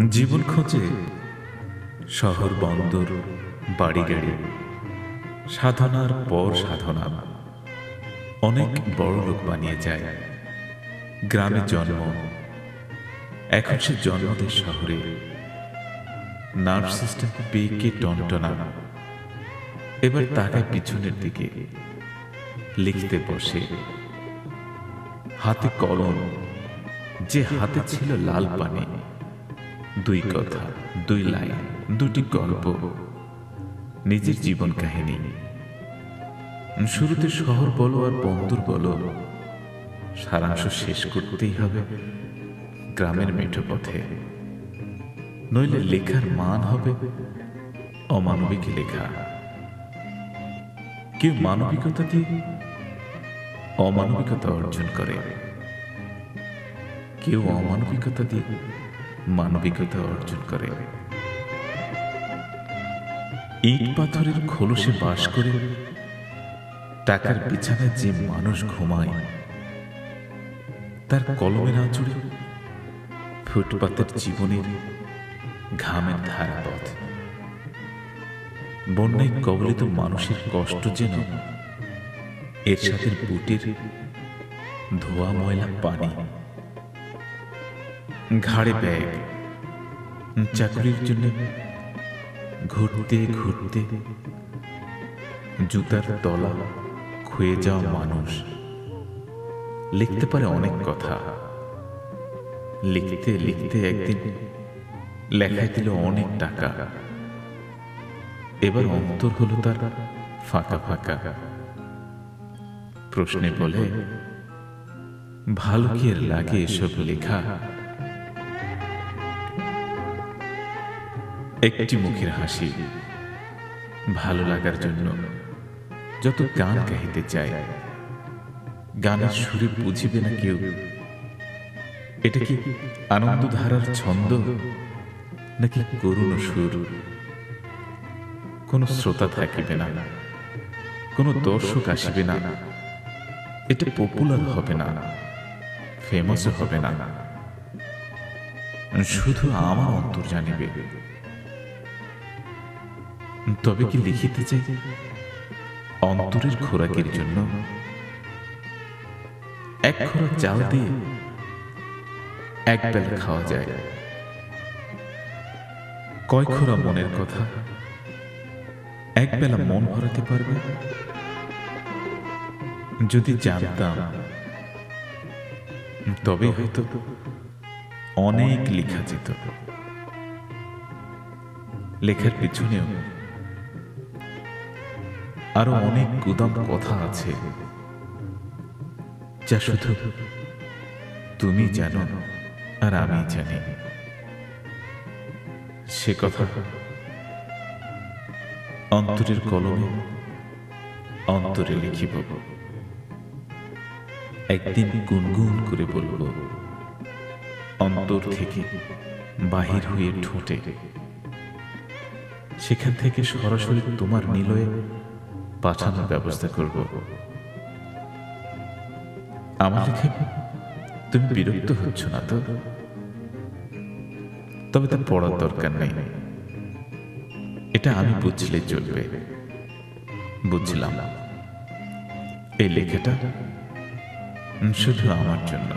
জীবন খোঁজে শহর বন্দর বাড়ি গাড়ি, সাধনার পর সাধনা। অনেক বড় লোক বানিয়ে যায়। গ্রামে জন্ম, এখন সে জন্ম দেয় শহরে। নার্ভ সিস্টেম পেকে টনটনা। এবার তাকায় পিছনের দিকে, লিখতে বসে। হাতে কলম, যে হাতে ছিল লাল পানি। দুই কথা, দুই লাইন, দুটি গল্প, নিজের জীবন কাহিনী। শুরুতে শহর বলো আর বন্দর বলো, সারাংশ শেষ করতেই হবে গ্রামের মেঠো পথে। নইলে লেখার মান হবে অমানবিক লেখা। কেউ মানবিকতা দিয়ে অমানবিকতা অর্জন করে, কেউ অমানবিকতা দিয়ে মানবিকতা অর্জন করে। ইট পাথরের খোলসে বাস করে টাকার বিছানায় যে মানুষ ঘুমায়, তার কলমের আঁচড়ে ফুটপাতের জীবনের ঘামের ধারাপথ। বন্যায় কবলিত মানুষের কষ্ট যেন এরশাদের বুটের ধোয়া ময়লা পানি। ঘাড়ে ব্যাগ, চাকরির জন্য ঘুরতে ঘুরতে জুতার তলা ক্ষয়ে যাওয়া মানুষ। লিখতে পারে অনেক কথা, লিখতে লিখতে একদিন লেখায় দিল অনেক টাকা। এবার অন্তর হলো তার ফাঁকা ফাঁকা। প্রশ্নে বলে, ভালো কি এর লাগে এসব লেখা? একটি মুখের হাসি, ভালো লাগার জন্য যত গান গাইতে চায়। গানের সুরে বুঝিবে না কেউ এটা কি আনন্দধারার ছন্দ নাকি করুণ সুর। কোন শ্রোতা থাকিবে না, কোন দর্শক আসিবে না। এটা পপুলার হবে না, ফেমাস হবে না। শুধু আমার অন্তর জানিবে। তবে কি লিখিতে চাই অন্তরের খোরাকের জন্য? এক খোরাক চাল দিয়ে এক বেলা খাওয়া যায়। কয় খোরা মনের কথা এক বেলা মন ভরাতে পারবে? যদি জানতাম তবে হয়তো অনেক লেখা যেত। লেখার পিছনেও আরো অনেক গুদাম কথা আছে, যা শুধু তুমি জানো আর আমি জানি। সে কথা অন্তরের কলমে অন্তরে লিখিব। একদিন গুনগুন করে বলবো, অন্তর থেকে বাহির হয়ে ঠোঁটে। সেখান থেকে সরাসরি তোমার নিলয়ে পাঠানোর ব্যবস্থা করব। আমার লেখে তুমি বিরক্ত হচ্ছ না তো? তবে তা পড়ার দরকার নেই। এটা আমি বুঝলে চলবে। বুঝলাম এই লেখাটা শুধু আমার জন্য।